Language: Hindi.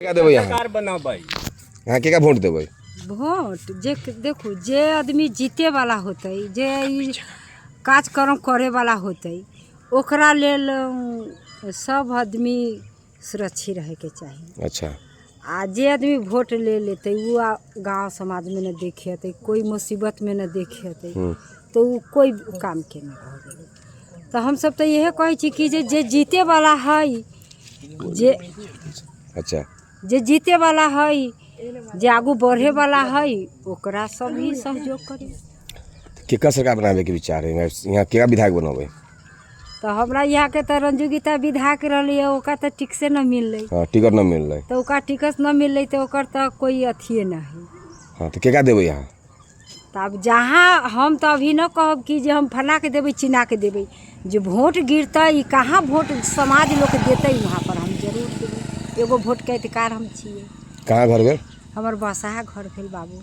क्या देबै यहाँ सरकार बनाबै यहाँ के वोट देबै? वोट जे देखो जे आदमी जीते वाला होते जे ई कार्यक्रम करे वाला होते ओकरा लेल सब आदमी सुरक्षित रहे के चाहिए। अच्छा आ जे आदमी वोट ले लेते वो गांव समाज में न देखेते कोई मुसीबत में न देखेते तो वो कोई काम के नहीं रह। तो हम सब तो यह कहे छी कि जे जीते वाला है जे अच्छा जे जीते वाला है जे आगू बढ़े वाला है ओकरा सब ही सहयोग करे। केकर सरकार बनावे के विचार है? यहाँ केगा विधायक बनबै? तो हमरा यहाँ के तो रंजू गीता विधायक रही ओका तो टिक से न मिल रही। हाँ टिकट न मिल रहा तो ओका टिकट न मिल रही तो ओकर तो कोई अथिए न है। हाँ तो केगा देबै यहाँ? तो अब जहाँ हम तो अभी न कहब कि जे हम फला के देबै चिन्हा के देबै जो वोट गिरतै कहाँ वोट समाज लोग देते वहाँ पर हम जरूर देबै। एगो वोट के अधिकार हम छिए। कहाँ घर भेल? हमर बसाहा घर भेल बाबू।